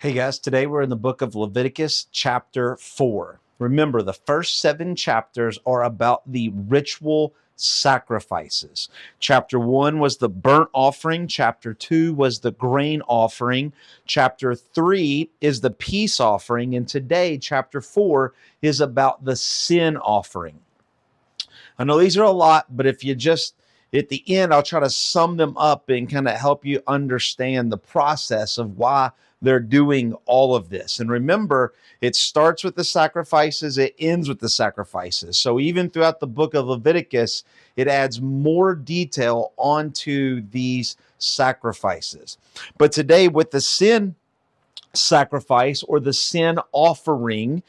Hey guys, today we're in the book of Leviticus chapter 4. Remember, the first 7 chapters are about the ritual sacrifices. Chapter 1 was the burnt offering. Chapter 2 was the grain offering. Chapter 3 is the peace offering. And today, chapter 4 is about the sin offering. I know these are a lot, but if you just at the end, I'll try to sum them up and kind of help you understand the process of why they're doing all of this. And remember, it starts with the sacrifices, it ends with the sacrifices. So even throughout the book of Leviticus, it adds more detail onto these sacrifices. But today, with the sin sacrifice or the sin offering,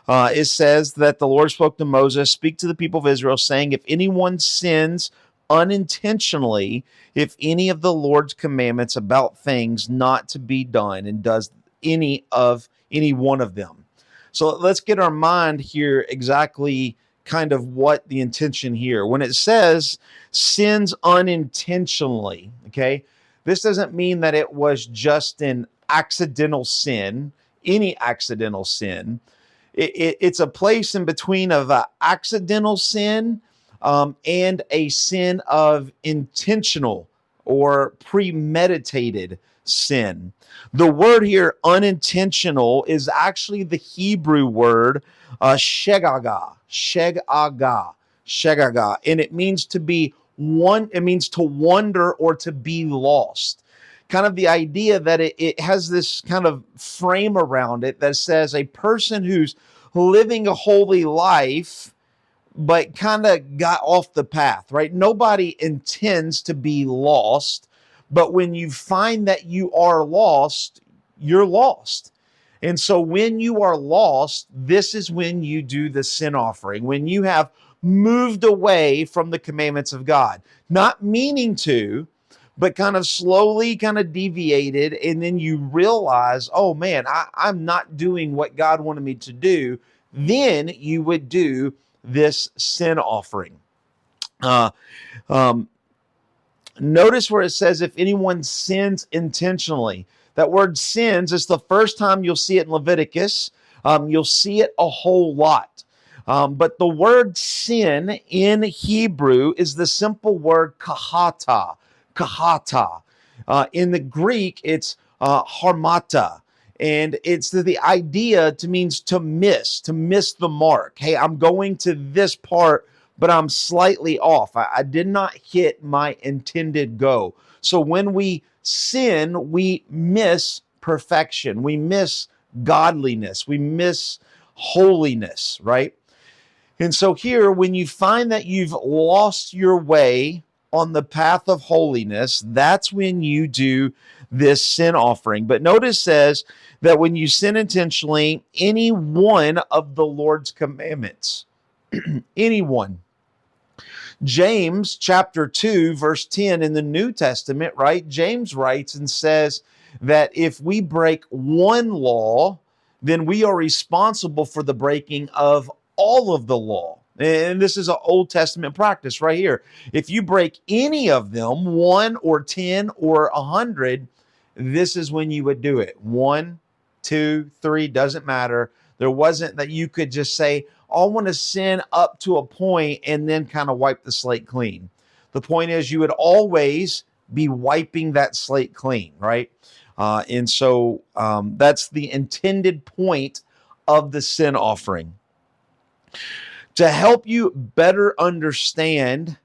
it says that the Lord spoke to Moses, speak to the people of Israel, saying, if anyone sins unintentionally, if any of the Lord's commandments about things not to be done and does any one of them. So let's get our mind here exactly kind of what the intention here. When it says sins unintentionally, okay, this doesn't mean that it was just an accidental sin, any accidental sin. It's a place in between of an accidental sin and a sin of intentional or premeditated sin. The word here, unintentional, is actually the Hebrew word shegaga, and it means to be one. It means to wander or to be lost. Kind of the idea that it has this kind of frame around it that says a person who's living a holy life but kind of got off the path, right? Nobody intends to be lost, but when you find that you are lost, you're lost. And so when you are lost, this is when you do the sin offering, when you have moved away from the commandments of God, not meaning to, but kind of slowly kind of deviated. And then you realize, oh man, I'm not doing what God wanted me to do. Then you would do this sin offering. Notice where it says, if anyone sins intentionally. That word sins is the first time you'll see it in Leviticus. You'll see it a whole lot. But the word sin in Hebrew is the simple word kahata. In the Greek, it's harmata. And it's the idea means to miss the mark. Hey, I'm going to this part, but I'm slightly off. I did not hit my intended go. So when we sin, we miss perfection. We miss godliness. We miss holiness, right? And so here, when you find that you've lost your way on the path of holiness, that's when you do this sin offering. But notice says that when you sin intentionally, any one of the Lord's commandments, anyone. James chapter 2, verse 10 in the New Testament, right? James writes and says that if we break one law, then we are responsible for the breaking of all of the law. And this is an Old Testament practice right here. If you break any of them, 1 or 10 or 100, this is when you would do it. 1, 2, 3, doesn't matter. There wasn't that you could just say, I want to sin up to a point and then kind of wipe the slate clean. The point is you would always be wiping that slate clean, right? And so that's the intended point of the sin offering. To help you better understand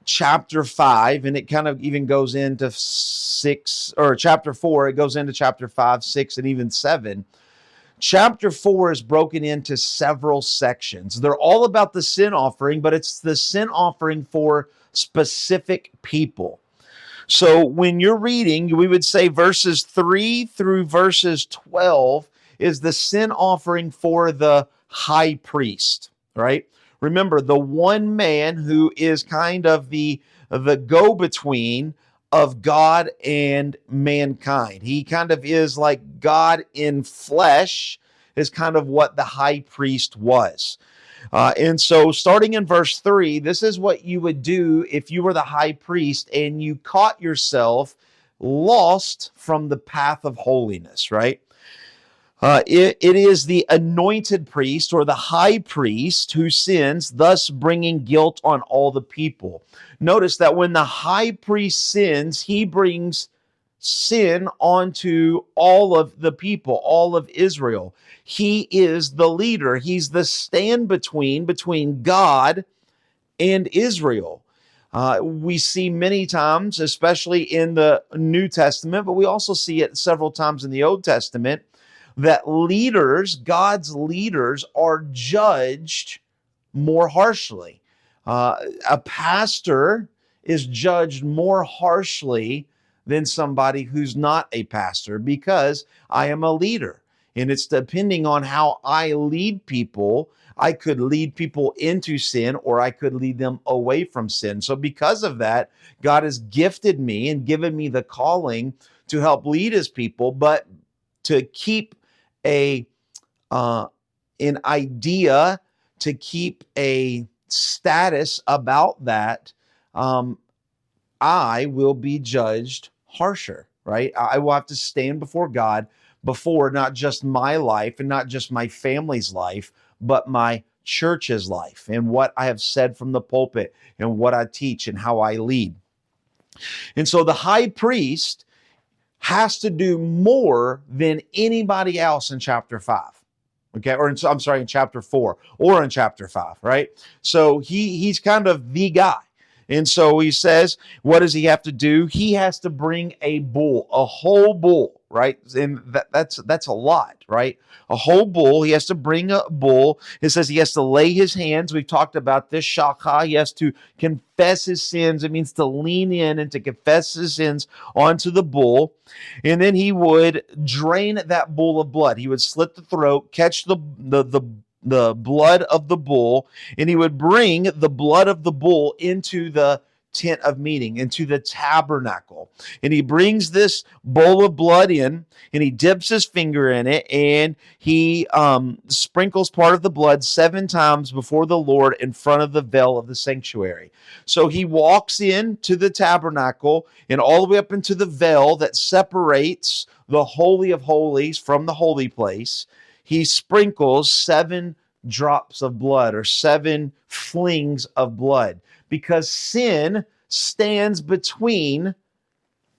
chapter 5, and it kind of even goes into 6, or chapter 4, it goes into chapter 5, 6, and even 7. Chapter 4 is broken into several sections. They're all about the sin offering, but it's the sin offering for specific people. So when you're reading, we would say verses 3 through verses 12 is the sin offering for the high priest, right? Remember, the one man who is kind of the go-between of God and mankind. He kind of is like God in flesh, is kind of what the high priest was. And so starting in verse 3, this is what you would do if you were the high priest and you caught yourself lost from the path of holiness, right? It is the anointed priest or the high priest who sins, thus bringing guilt on all the people. Notice that when the high priest sins, he brings sin onto all of the people, all of Israel. He is the leader. He's the stand between God and Israel. We see many times, especially in the New Testament, but we also see it several times in the Old Testament, that leaders, God's leaders, are judged more harshly. A pastor is judged more harshly than somebody who's not a pastor because I am a leader. And it's depending on how I lead people. I could lead people into sin or I could lead them away from sin. So, because of that, God has gifted me and given me the calling to help lead his people, but to keep a an idea, to keep a status about that, I will be judged harsher, right? I will have to stand before God before not just my life and not just my family's life, but my church's life and what I have said from the pulpit and what I teach and how I lead. And so the high priest has to do more than anybody else in chapter 5. Okay, or I'm sorry, in chapter 4 or in chapter 5, right? So he's kind of the guy. And so he says, what does he have to do? He has to bring a bull, a whole bull, right? And that's a lot, right? A whole bull. He has to bring a bull. It says he has to lay his hands. We've talked about this, shakha. He has to confess his sins. It means to lean in and to confess his sins onto the bull. And then he would drain that bull of blood. He would slit the throat, catch the blood of the bull, and he would bring the blood of the bull into the tent of meeting, into the tabernacle. And he brings this bowl of blood in, and he dips his finger in it, and he sprinkles part of the blood 7 times before the Lord in front of the veil of the sanctuary. So he walks into the tabernacle and all the way up into the veil that separates the Holy of Holies from the holy place. He sprinkles 7 drops of blood or 7 flings of blood because sin stands between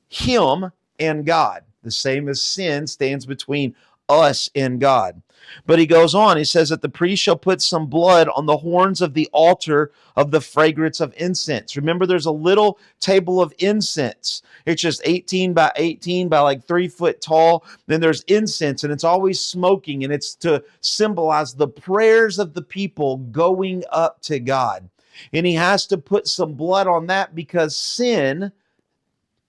him and God, the same as sin stands between us and God. But he goes on, he says that the priest shall put some blood on the horns of the altar of the fragrance of incense. Remember, there's a little table of incense. It's just 18 by 18 by like 3 foot tall. Then there's incense, and it's always smoking, and it's to symbolize the prayers of the people going up to God. And he has to put some blood on that because sin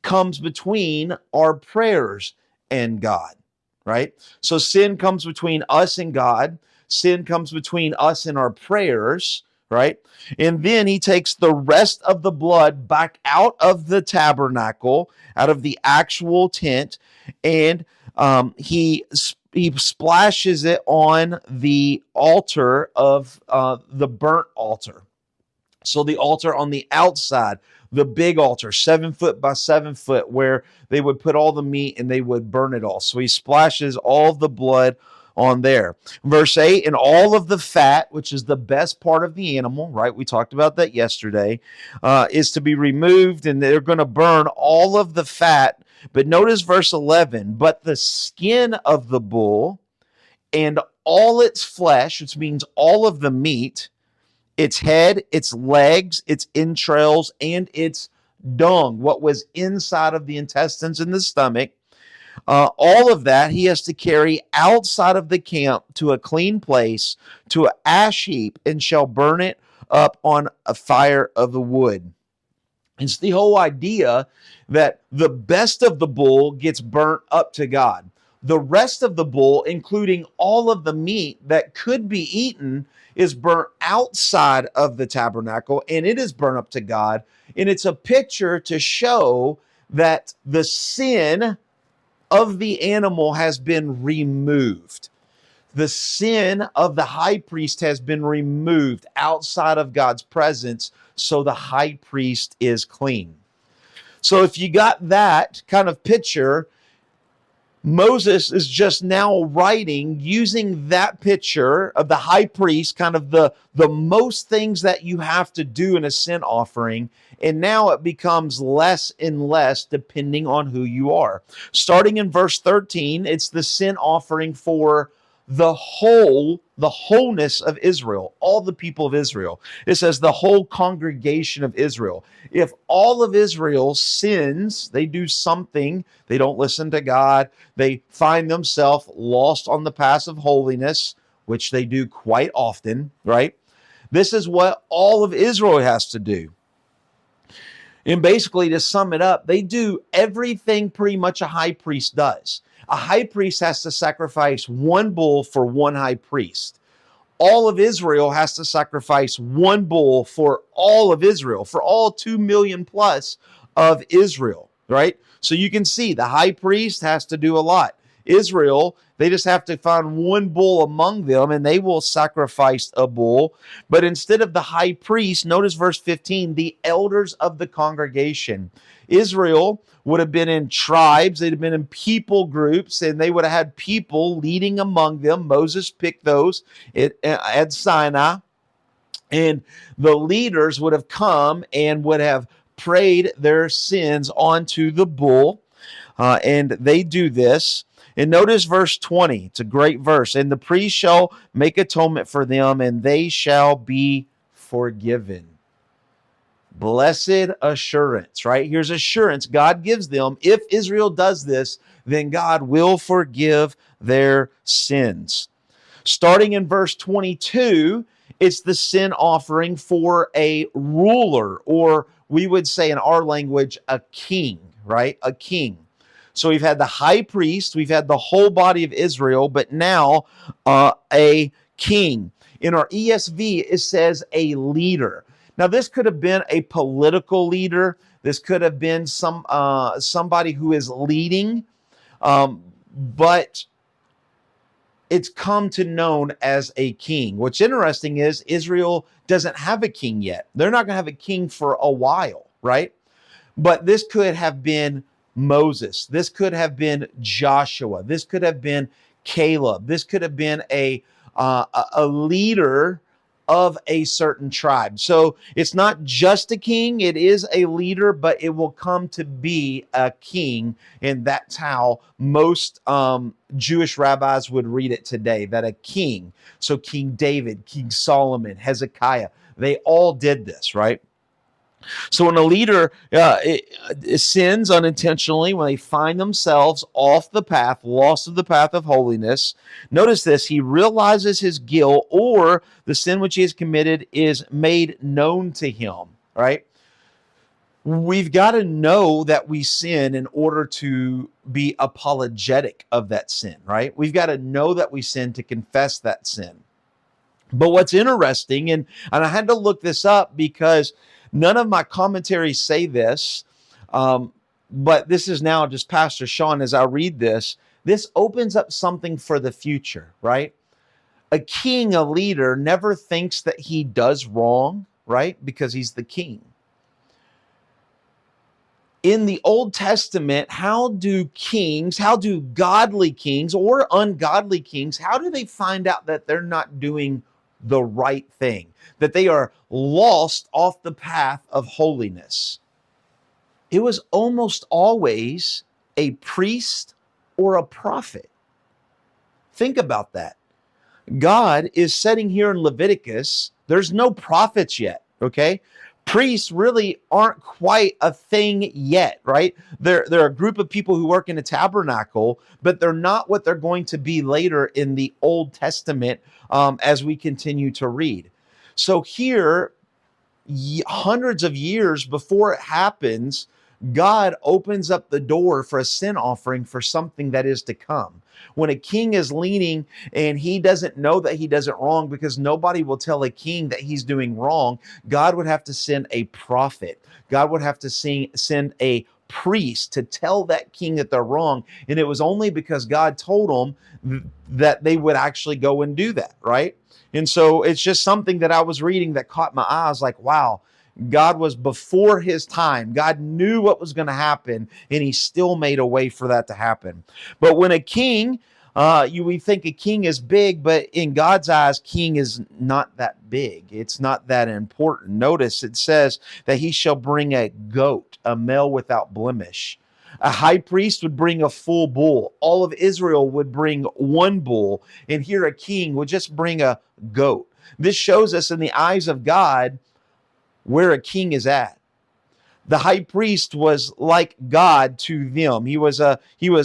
comes between our prayers and God, right? So sin comes between us and God. Sin comes between us and our prayers, right? And then he takes the rest of the blood back out of the tabernacle, out of the actual tent, and he splashes it on the altar of the burnt altar. So the altar on the outside, the big altar, 7 foot by 7 foot, where they would put all the meat and they would burn it all. So he splashes all the blood on there. Verse 8, and all of the fat, which is the best part of the animal, right? We talked about that yesterday, is to be removed, and they're going to burn all of the fat. But notice verse 11, but the skin of the bull and all its flesh, which means all of the meat, its head, its legs, its entrails, and its dung, what was inside of the intestines and the stomach, all of that he has to carry outside of the camp to a clean place, to an ash heap, and shall burn it up on a fire of the wood. It's the whole idea that the best of the bull gets burnt up to God. The rest of the bull, including all of the meat that could be eaten, is burnt outside of the tabernacle, and it is burnt up to God. And it's a picture to show that the sin of the animal has been removed. The sin of the high priest has been removed outside of God's presence, so the high priest is clean. So if you got that kind of picture, Moses is just now writing using that picture of the high priest, kind of the most things that you have to do in a sin offering. And now it becomes less and less depending on who you are. Starting in verse 13, it's the sin offering for the wholeness of Israel, all the people of Israel. It says the whole congregation of Israel. If all of Israel sins, they do something, they don't listen to God, they find themselves lost on the path of holiness, which they do quite often, right? This is what all of Israel has to do. And basically, to sum it up, they do everything pretty much a high priest does. A high priest has to sacrifice one bull for one high priest. All of Israel has to sacrifice one bull for all of Israel, for all 2 million plus of Israel, right? So you can see the high priest has to do a lot. Israel, they just have to find one bull among them and they will sacrifice a bull. But instead of the high priest, notice verse 15, the elders of the congregation. Israel would have been in tribes, they'd have been in people groups, and they would have had people leading among them. Moses picked those at Sinai, and the leaders would have come and would have prayed their sins onto the bull, and they do this. And notice verse 20. It's a great verse. And the priest shall make atonement for them, and they shall be forgiven. Blessed assurance, right? Here's assurance God gives them. If Israel does this, then God will forgive their sins. Starting in verse 22, it's the sin offering for a ruler, or we would say in our language, a king, right? A king. So we've had the high priest, we've had the whole body of Israel, but now a king. In our ESV, it says a leader. Now, this could have been a political leader. This could have been somebody who is leading, but it's come to known as a king. What's interesting is Israel doesn't have a king yet. They're not going to have a king for a while, right? But this could have been Moses. This could have been Joshua. This could have been Caleb. This could have been a leader of a certain tribe. So it's not just a king, it is a leader, but it will come to be a king. And that's how most Jewish rabbis would read it today, that a king. So King David, King Solomon, Hezekiah, they all did this, right? So when a leader sins unintentionally, when they find themselves off the path, lost of the path of holiness, notice this, he realizes his guilt, or the sin which he has committed is made known to him, right? We've got to know that we sin in order to be apologetic of that sin, right? We've got to know that we sin to confess that sin. But what's interesting, and I had to look this up because none of my commentaries say this, but this is now just Pastor Sean as I read this. This opens up something for the future, right? A king, a leader, never thinks that he does wrong, right? Because he's the king. In the Old Testament, how do godly kings or ungodly kings, how do they find out that they're not doing the right thing, that they are lost off the path of holiness? It was almost always a priest or a prophet. Think about that. God is setting here in Leviticus, there's no prophets yet, okay? Priests really aren't quite a thing yet, right? They're a group of people who work in a tabernacle, but they're not what they're going to be later in the Old Testament as we continue to read. So here, hundreds of years before it happens, God opens up the door for a sin offering for something that is to come. When a king is leaning and he doesn't know that he does it wrong, because nobody will tell a king that he's doing wrong, God would have to send a prophet. God would have to send a priest to tell that king that they're wrong. And it was only because God told them that they would actually go and do that, right? And so it's just something that I was reading that caught my eye. I was like, wow, God was before his time. God knew what was going to happen, and he still made a way for that to happen. But when a king, we think a king is big, but in God's eyes, king is not that big. It's not that important. Notice it says that he shall bring a goat, a male without blemish. A high priest would bring a full bull. All of Israel would bring one bull, and here a king would just bring a goat. This shows us in the eyes of God where a king is at. The high priest was like God to them. He was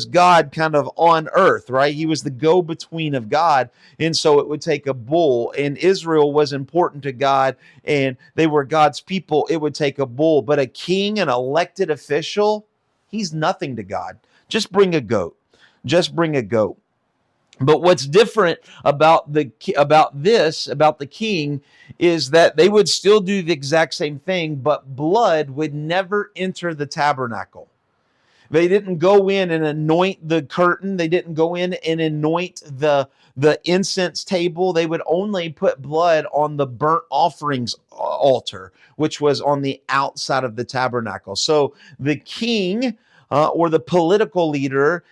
God kind of on earth, right? He was the go-between of God. And so it would take a bull, and Israel was important to God, and they were God's people. It would take a bull, but a king, an elected official, he's nothing to God. Just bring a goat. Just bring a goat. But what's different about the king is that they would still do the exact same thing, but blood would never enter the tabernacle. They didn't go in and anoint the curtain. They didn't go in and anoint the incense table. They would only put blood on the burnt offerings altar, which was on the outside of the tabernacle. So the king or the political leader,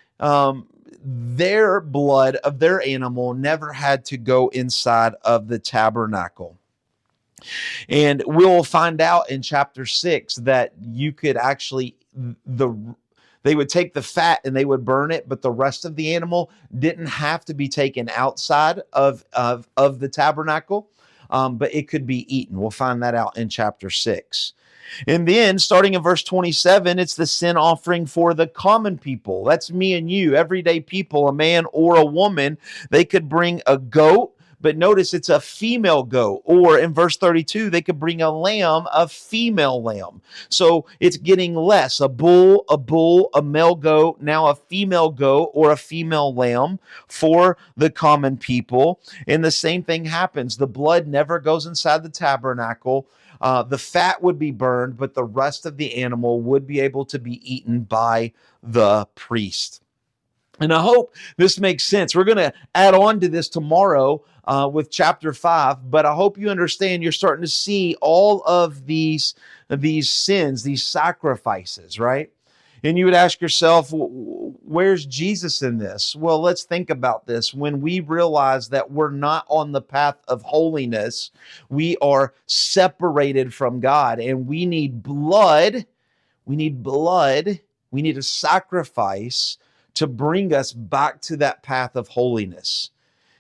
their blood of their animal never had to go inside of the tabernacle. And we'll find out in chapter 6 that you could actually, they would take the fat and they would burn it, but the rest of the animal didn't have to be taken outside of the tabernacle, but it could be eaten. We'll find that out in chapter 6. And then starting in verse 27, it's the sin offering for the common people. That's me and you, everyday people, a man or a woman. They could bring a goat, but notice it's a female goat. Or in verse 32, they could bring a lamb, a female lamb. So it's getting less. A bull, a male goat, now a female goat or a female lamb for the common people. And the same thing happens. The blood never goes inside the tabernacle. The fat would be burned, but the rest of the animal would be able to be eaten by the priest. And I hope this makes sense. We're going to add on to this tomorrow with chapter 5, but I hope you understand you're starting to see all of these sins, these sacrifices, right? And you would ask yourself, where's Jesus in this? Well, let's think about this. When we realize that we're not on the path of holiness, we are separated from God, and we need blood. We need blood. We need a sacrifice to bring us back to that path of holiness.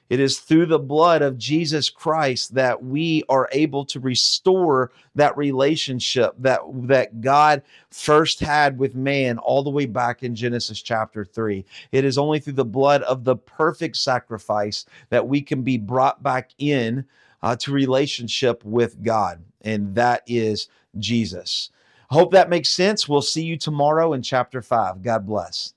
It is through the blood of Jesus Christ that we are able to restore that relationship that God first had with man all the way back in Genesis chapter 3. It is only through the blood of the perfect sacrifice that we can be brought back in to relationship with God, and that is Jesus. I hope that makes sense. We'll see you tomorrow in chapter 5. God bless.